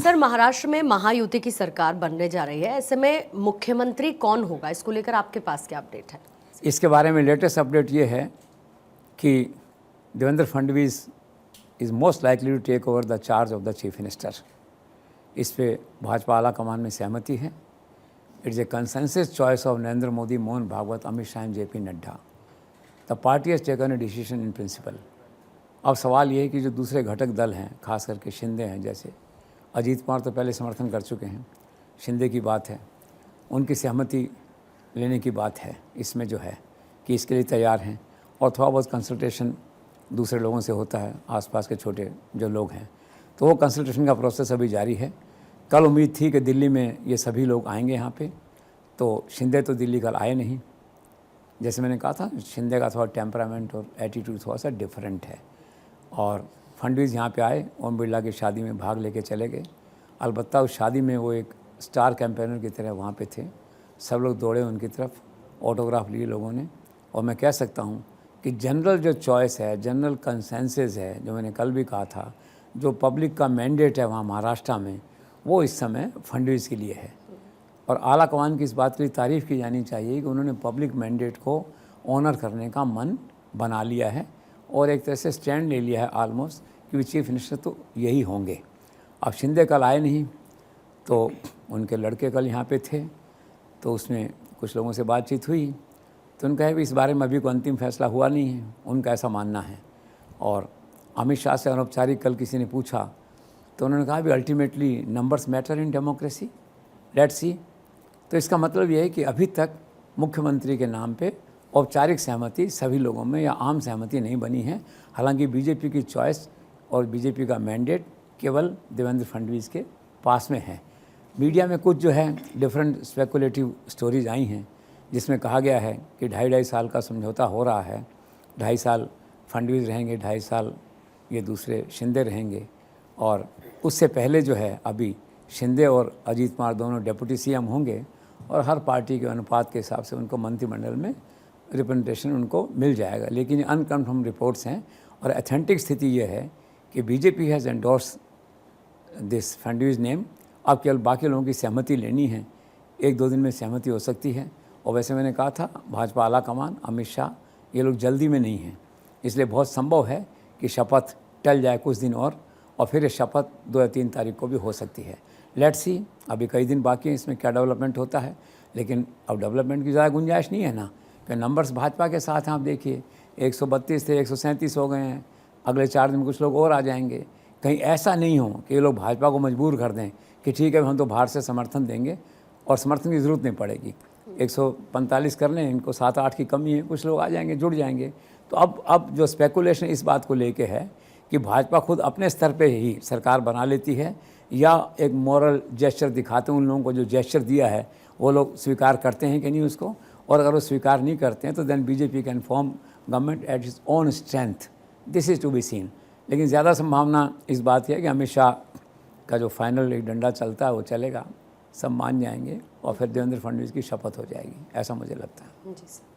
Sir, Maharashtra में महायुति की सरकार बनने जा रही है, ऐसे में मुख्यमंत्री कौन होगा, इसको लेकर आपके पास क्या अपडेट है? इसके बारे में लेटेस्ट अपडेट ये है कि Devendra Fadnavis is most likely to take over the charge of the chief minister. इस पे भाजपा आला कमान में सहमति है। It's a consensus choice of Narendra Modi, Mohan Bhagwat, Amit Shah and JP Nadda. The party has taken a decision in principle. अब सवाल ये है कि जो दूसरे घटक दल हैं, खास करके शिंदे हैं, जैसे अजीत कुमार तो पहले समर्थन कर चुके हैं, शिंदे की बात है, उनकी सहमति लेने की बात है इसमें जो है कि इसके लिए तैयार हैं, और थोड़ा बहुत कंसल्टेशन दूसरे लोगों से होता है, आसपास के छोटे जो लोग हैं, तो वो कंसल्टेशन का प्रोसेस अभी जारी है। कल उम्मीद थी कि दिल्ली में ये सभी लोग आएंगे यहाँ पे, तो शिंदे तो दिल्ली कल आए नहीं। जैसे मैंने कहा था, शिंदे का थोड़ा टेम्परामेंट और एटीट्यूड थोड़ा सा डिफरेंट है, और फडणवीस यहाँ पे आए, ओम बिरला की शादी में भाग लेके चले गए। अलबत्ता उस शादी में वो एक स्टार कैंपेनर की तरह वहाँ पे थे, सब लोग दौड़े उनकी तरफ, ऑटोग्राफ लिए लोगों ने। और मैं कह सकता हूँ कि जनरल जो चॉइस है, जनरल कंसेंसस है, जो मैंने कल भी कहा था, जो पब्लिक का मैंडेट है वहाँ महाराष्ट्र में, वो इस समय फडणवीस के लिए है। और आला कमान की इस बात की तारीफ़ की जानी चाहिए कि उन्होंने पब्लिक मैंडेट को ऑनर करने का मन बना लिया है और एक तरह से स्टैंड ले लिया है ऑलमोस्ट, कि चीफ मिनिस्टर तो यही होंगे। अब शिंदे कल आए नहीं, तो उनके लड़के कल यहाँ पे थे, तो उसमें कुछ लोगों से बातचीत हुई, तो उनका है भी इस बारे में अभी कोई अंतिम फैसला हुआ नहीं है, उनका ऐसा मानना है। और अमित शाह से अनौपचारिक कल किसी ने पूछा, तो उन्होंने कहा भी ultimately numbers matter in democracy, let's see. तो इसका मतलब ये है कि अभी तक मुख्यमंत्री के नाम पे औपचारिक सहमति सभी लोगों में या आम सहमति नहीं बनी है। हालांकि बीजेपी की चॉइस और बीजेपी का मैंडेट केवल देवेंद्र फडणवीस के पास में है। मीडिया में कुछ जो है डिफरेंट स्पेकुलेटिव स्टोरीज आई हैं, जिसमें कहा गया है कि 2.5 साल का समझौता हो रहा है, 2.5 साल फडणवीस रहेंगे, 2.5 साल ये दूसरे शिंदे रहेंगे, और उससे पहले जो है अभी शिंदे और अजीत कुमार दोनों डिप्टी CM होंगे, और हर पार्टी के अनुपात के हिसाब से उनको मंत्रिमंडल में रिप्रेजेंटेशन उनको मिल जाएगा। लेकिन ये अनकन्फर्म रिपोर्ट्स हैं, और अथेंटिक स्थिति ये है कि BJP has endorse this Fadnavis name. अब केवल बाकी लोगों की सहमति लेनी है, 1-2 दिन में सहमति हो सकती है। और वैसे मैंने कहा था, भाजपा आला कमान, अमित शाह, ये लोग जल्दी में नहीं हैं, इसलिए बहुत संभव है कि शपथ टल जाए कुछ दिन और फिर ये शपथ 2 या 3 तारीख को भी हो सकती है। लेट्स सी, अभी कई दिन बाकी हैं, इसमें क्या डेवलपमेंट होता है। लेकिन अब डेवलपमेंट की ज़्यादा गुंजाइश नहीं है ना, कि नंबर्स भाजपा के साथ हैं। आप देखिए 132 थे, 137 हो गए हैं, अगले 4 दिन में कुछ लोग और आ जाएंगे। कहीं ऐसा नहीं हो कि ये लोग भाजपा को मजबूर कर दें कि ठीक है हम तो बाहर से समर्थन देंगे, और समर्थन की ज़रूरत नहीं पड़ेगी, 145 कर लें, इनको 7-8 की कमी है, कुछ लोग आ जाएंगे, जुड़ जाएंगे। तो अब जो स्पेकुलेशन इस बात को लेके है कि भाजपा खुद अपने स्तर पे ही सरकार बना लेती है, या एक मॉरल जेस्चर दिखाते हैं उन लोगों को जो जेस्चर दिया है, वो लोग स्वीकार करते हैं कि नहीं उसको, और अगर वो स्वीकार नहीं करते हैं तो then BJP can form government at its own strength. This is to be seen. लेकिन ज़्यादा संभावना इस बात की है कि अमित शाह का जो फाइनल एक डंडा चलता है वो चलेगा, सब मान जाएंगे, और फिर देवेंद्र फडणवीस की शपथ हो जाएगी, ऐसा मुझे लगता है। जी सर।